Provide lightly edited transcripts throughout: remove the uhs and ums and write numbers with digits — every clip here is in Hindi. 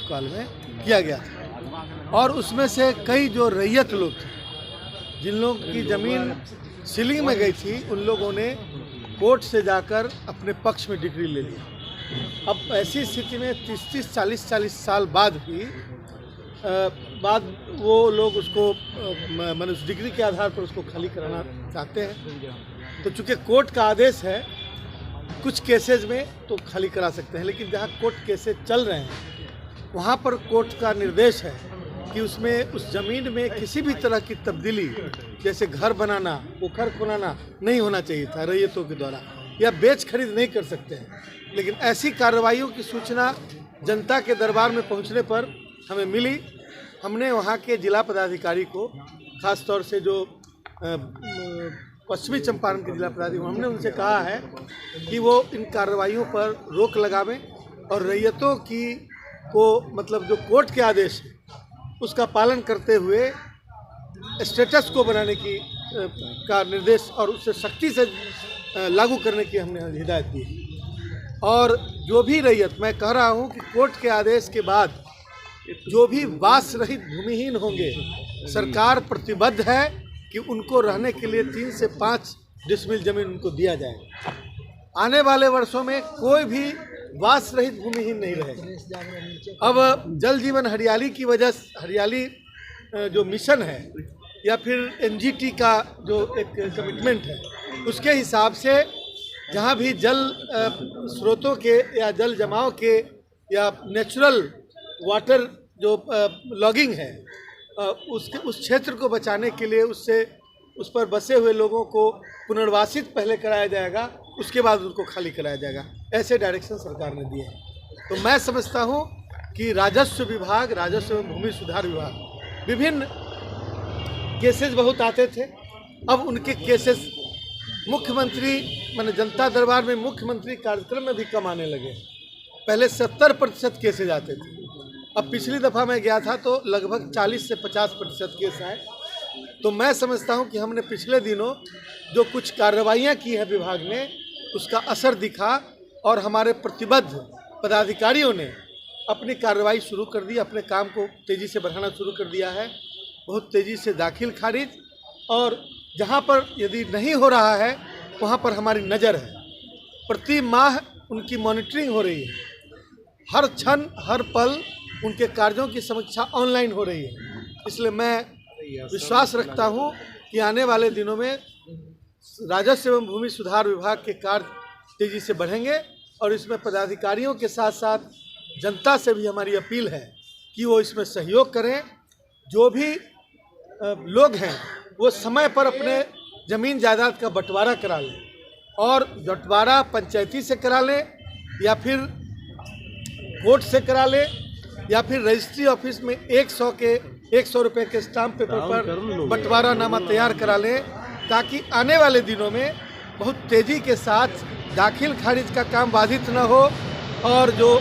काल में किया गया था। और उसमें से कई जो रैयत लोग थे, जिन लोगों की ज़मीन सीलिंग में गई थी, उन लोगों ने कोर्ट से जाकर अपने पक्ष में डिक्री ले ली। अब ऐसी स्थिति में 30-30, 40-40 साल बाद वो लोग उसको मैंने उस डिग्री के आधार पर उसको खाली कराना चाहते हैं। तो चूँकि कोर्ट का आदेश है कुछ केसेस में तो खाली करा सकते हैं, लेकिन जहाँ कोर्ट केसेस चल रहे हैं वहाँ पर कोर्ट का निर्देश है कि उसमें उस ज़मीन में किसी भी तरह की तब्दीली, जैसे घर बनाना, पोखर खुनाना नहीं होना चाहिए था रैयतों के द्वारा, या बेच खरीद नहीं कर सकते हैं। लेकिन ऐसी कार्रवाइयों की सूचना जनता के दरबार में पहुंचने पर हमें मिली। हमने वहां के जिला पदाधिकारी को, खास तौर से जो पश्चिमी चंपारण के जिला पदाधिकारी, हमने उनसे कहा है कि वो इन कार्रवाइयों पर रोक लगावें और रैयतों की को मतलब जो कोर्ट के आदेश है उसका पालन करते हुए स्टेटस को बनाने की का निर्देश और उससे सख्ती से लागू करने की हमने हिदायत दी है। और जो भी रैयत, मैं कह रहा हूँ कि कोर्ट के आदेश के बाद जो भी वास रहित भूमिहीन होंगे, सरकार प्रतिबद्ध है कि उनको रहने के लिए 3 से 5 डिसमिल जमीन उनको दिया जाए। आने वाले वर्षों में कोई भी वास रहित भूमिहीन नहीं रहेगा। अब जल जीवन हरियाली की वजह से, हरियाली जो मिशन है या फिर एनजीटी का जो एक कमिटमेंट है, उसके हिसाब से जहाँ भी जल स्रोतों के या जल जमाव के या नेचुरल वाटर जो लॉगिंग है, उस क्षेत्र को बचाने के लिए उस पर बसे हुए लोगों को पुनर्वासित पहले कराया जाएगा, उसके बाद उनको खाली कराया जाएगा। ऐसे डायरेक्शन सरकार ने दिए हैं। तो मैं समझता हूँ कि राजस्व विभाग, राजस्व एवं भूमि सुधार विभाग, विभिन्न केसेस बहुत आते थे। अब उनके केसेस मुख्यमंत्री माने जनता दरबार में मुख्यमंत्री कार्यक्रम में भी कम आने लगे। पहले 70% केसेज आते थे, अब पिछली दफ़ा मैं गया था तो लगभग 40 से 50% केस आए। तो मैं समझता हूं कि हमने पिछले दिनों जो कुछ कार्रवाइयां की है विभाग ने, उसका असर दिखा और हमारे प्रतिबद्ध पदाधिकारियों ने अपनी कार्रवाई शुरू कर दी, अपने काम को तेज़ी से बढ़ाना शुरू कर दिया है। बहुत तेज़ी से दाखिल खारिज, और जहाँ पर यदि नहीं हो रहा है वहाँ पर हमारी नज़र है। प्रति माह उनकी मॉनिटरिंग हो रही है, हर क्षण हर पल उनके कार्यों की समीक्षा ऑनलाइन हो रही है। इसलिए मैं विश्वास रखता हूँ कि आने वाले दिनों में राजस्व एवं भूमि सुधार विभाग के कार्य तेज़ी से बढ़ेंगे, और इसमें पदाधिकारियों के साथ साथ जनता से भी हमारी अपील है कि वो इसमें सहयोग करें। जो भी लोग हैं वो समय पर अपने ज़मीन जायदाद का बंटवारा करा लें, और बंटवारा पंचायती से करा लें या फिर कोर्ट से करा लें या फिर रजिस्ट्री ऑफिस में 100 रुपये के स्टाम्प पेपर पर बंटवारा नामा तैयार करा लें, ताकि आने वाले दिनों में बहुत तेज़ी के साथ दाखिल खारिज का काम बाधित न हो, और जो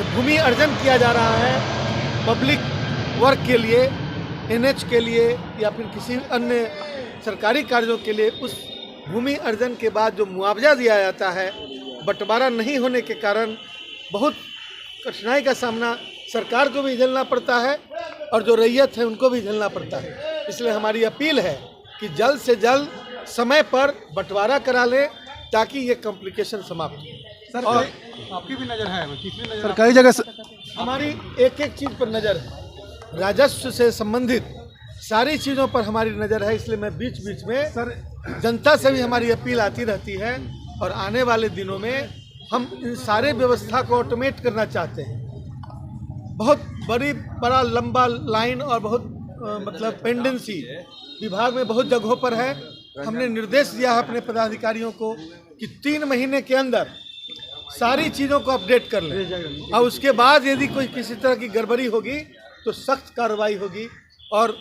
भूमि अर्जन किया जा रहा है पब्लिक वर्क के लिए, एनएच के लिए या फिर किसी अन्य सरकारी कार्यों के लिए, उस भूमि अर्जन के बाद जो मुआवजा दिया जाता है, बंटवारा नहीं होने के कारण बहुत कठिनाई का सामना सरकार को भी झेलना पड़ता है और जो रैयत है उनको भी झेलना पड़ता है। इसलिए हमारी अपील है कि जल्द से जल्द समय पर बंटवारा करा लें, ताकि ये कॉम्प्लिकेशन समाप्त हो। सर, और आपकी भी नज़र है, तीसरी नज़र सरकारी जगह हमारी एक एक चीज़ पर नज़र है, राजस्व से संबंधित सारी चीज़ों पर हमारी नज़र है। इसलिए मैं बीच बीच में सर जनता से भी हमारी अपील आती रहती है, और आने वाले दिनों में हम इन सारे व्यवस्था को ऑटोमेट करना चाहते हैं। बहुत बड़ा लंबा लाइन और बहुत मतलब पेंडेंसी विभाग में बहुत जगहों पर है। हमने निर्देश दिया है अपने पदाधिकारियों को कि 3 महीने के अंदर सारी चीज़ों को अपडेट कर लें, और उसके बाद यदि कोई किसी तरह की गड़बड़ी होगी तो सख्त कार्रवाई होगी, और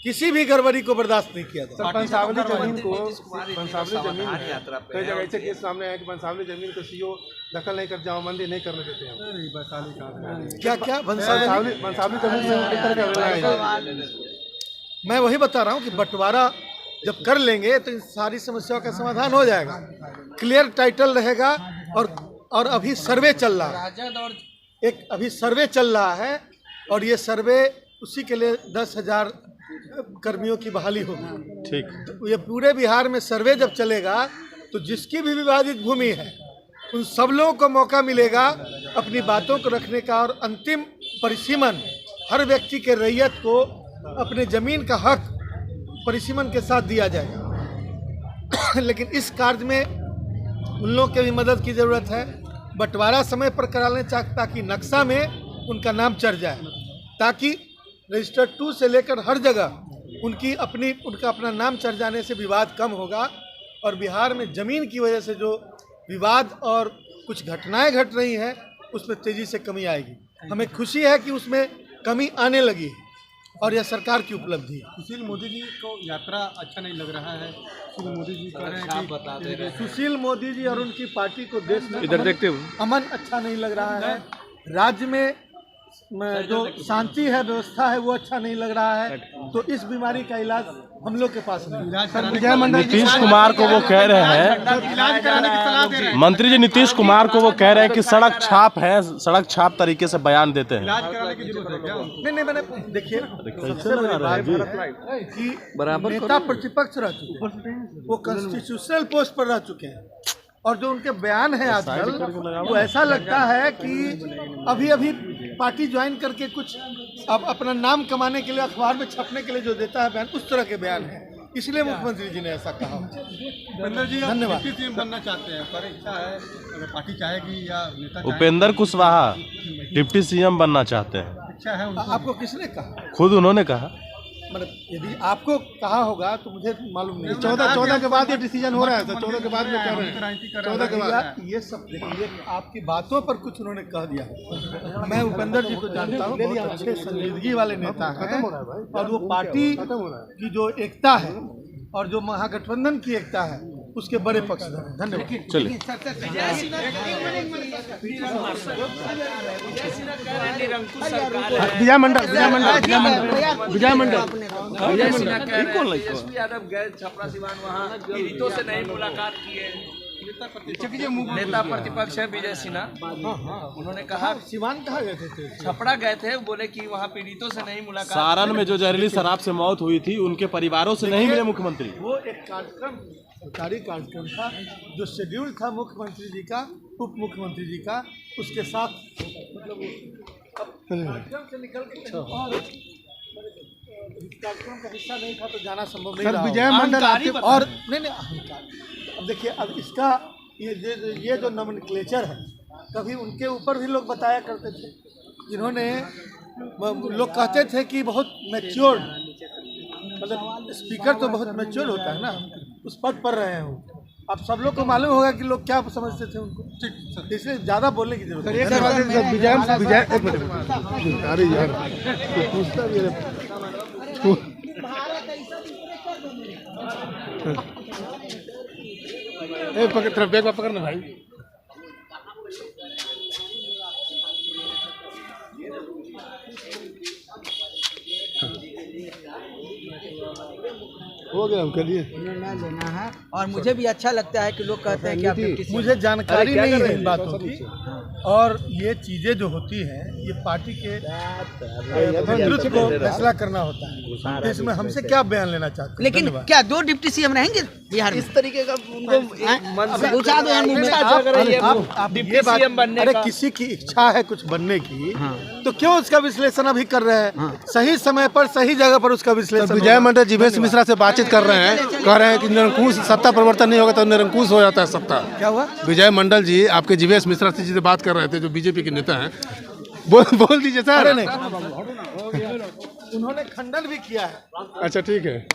किसी भी गड़बड़ी को बर्दाश्त नहीं किया जाएगा। पंसावली जमीन को, पंसावली जमीन कई जगह ऐसे केस सामने आया कि पंसावली जमीन को सीओ दखल नहीं कर, जामबंदी नहीं करने देते हैं। क्या क्या पंसावली जमीन में मैं वही बता रहा हूँ कि बंटवारा जब कर लेंगे तो इन सारी समस्याओं का समाधान हो जाएगा, क्लियर टाइटल रहेगा। और अभी सर्वे चल रहा है, एक अभी सर्वे चल रहा है और ये सर्वे उसी के लिए 10,000 कर्मियों की बहाली होगी। ठीक। तो ये पूरे बिहार में सर्वे जब चलेगा तो जिसकी भी विवादित भूमि है उन सब लोगों को मौका मिलेगा अपनी बातों को रखने का, और अंतिम परिसीमन हर व्यक्ति के रैयत को अपने ज़मीन का हक परिसीमन के साथ दिया जाएगा। लेकिन इस कार्य में उन लोगों की भी मदद की ज़रूरत है। बंटवारा समय पर करा लें ताकि नक्शा में उनका नाम चढ़ जाए, ताकि रजिस्टर 2 से लेकर हर जगह उनका अपना नाम चढ़ जाने से विवाद कम होगा। और बिहार में ज़मीन की वजह से जो विवाद और कुछ घटनाएं घट रही हैं उसमें तेज़ी से कमी आएगी। हमें खुशी है कि उसमें कमी आने लगी है और यह सरकार की उपलब्धि है। सुशील मोदी जी को यात्रा अच्छा नहीं लग रहा है। सुशील मोदी जी कह रहे हैं कि सुशील मोदी जी और उनकी पार्टी को देश में इधर देखते हो अमन अच्छा नहीं लग रहा है। राज्य में जो शांति है, व्यवस्था है, वो अच्छा नहीं लग रहा है। तो इस बीमारी का इलाज हम लोग के पास नहीं। नीतीश कुमार को वो कह रहे हैं, मंत्री जी नीतीश कुमार को वो कह रहे हैं कि सड़क छाप है, सड़क छाप तरीके से बयान देते हैं। नहीं, मैंने देखिए सबसे बड़ी बात है कि नेता प्रतिपक्ष रह चुके हैं, वो कॉन्स्टिट्यूशनल पोस्ट पर रह चुके हैं, और जो उनके बयान है आजकल वो ऐसा लगता है कि अभी पार्टी ज्वाइन करके कुछ अब अपना नाम कमाने के लिए अखबार में छपने के लिए जो देता है बयान, उस तरह के बयान है। इसलिए मुख्यमंत्री जी ने ऐसा कहा। धन्यवाद। सीएम बनना चाहते हैं, पर इच्छा है अगर पार्टी चाहेगी या नेता उपेंद्र कुशवाहा डिप्टी सीएम बनना चाहते हैं। इच्छा है उनको। आपको किसने कहा? खुद उन्होंने कहा। मतलब यदि आपको कहा होगा तो मुझे मालूम नहीं। 14 के बाद ये डिसीजन हो रहा है, तो 14 के बाद में कह रहे हैं 14 के बाद ये सब देखिए, आपकी बातों पर कुछ उन्होंने कह दिया। मैं उपेंद्र जी को जानता हूँ, बहुत अच्छे संजीदगी वाले नेता हैं, और वो पार्टी की जो एकता है और जो महागठबंधन की एकता है उसके बड़े पक्षधर हैं। धन्यवाद। चलिए विजय मंडल यादव गए छपरा सिवान, वहाँ पीड़ितों से नहीं मुलाकात किए। नेता प्रतिपक्ष है विजय सिन्हा, उन्होंने कहा सिवान कहाँ गए थे? छपरा गए थे, बोले कि वहाँ पीड़ितों से नहीं मुलाकात। सारण में जो जहरीली शराब से मौत हुई थी उनके परिवारों से नहीं मिले मुख्यमंत्री। वो एक कार्यक्रम, सरकारी कार्यक्रम था जो शेड्यूल था मुख्यमंत्री जी का, उप मुख्यमंत्री जी का, उसके साथ मतलब कार्यक्रम से निकल के और कार्यक्रम का हिस्सा नहीं था तो जाना संभव नहीं रहा। विजय मंडल और नहीं अहंकार। अब देखिए, अब इसका ये जो नॉमेनक्लेचर है, कभी उनके ऊपर भी लोग बताया करते थे, जिन्होंने लोग कहते थे कि बहुत मैच्योर, मतलब स्पीकर तो बहुत मैच्योर होता है ना, उस पद पर रहे हो। अब सब लोग को मालूम होगा कि लोग क्या समझते थे उनको, इसलिए ज़्यादा बोलने की जरूरत है। बैग पकड़ना भाई। हो गया, हम कर लिए। लेना है, और मुझे भी अच्छा लगता है कि लोग कहते हैं कि आप मुझे जानकारी नहीं है इन बातों की, और ये चीज़ें जो होती हैं ये पार्टी के नेतृत्व को फैसला करना होता है, तो इसमें हमसे क्या बयान लेना चाहते हैं? लेकिन क्या 2 डिप्टी सीएम रहेंगे बिहार में? इस तरीके का अरे किसी की इच्छा है कुछ बनने की, तो क्यों उसका विश्लेषण अभी कर रहे हैं? सही समय पर सही जगह पर उसका विश्लेषण। विजय मंडल जीवेश मिश्रा से बातचीत कर रहे हैं, कह रहे हैं कि निरंकुश सत्ता परिवर्तन नहीं होगा तो निरंकुश हो जाता है सत्ता। क्या हुआ? विजय मंडल जी आपके जीवेश मिश्रा जी से बात कर रहे थे, जो बीजेपी के नेता हैं। बोल दीजिए सर। नहीं, उन्होंने खंडन भी किया है। अच्छा ठीक है।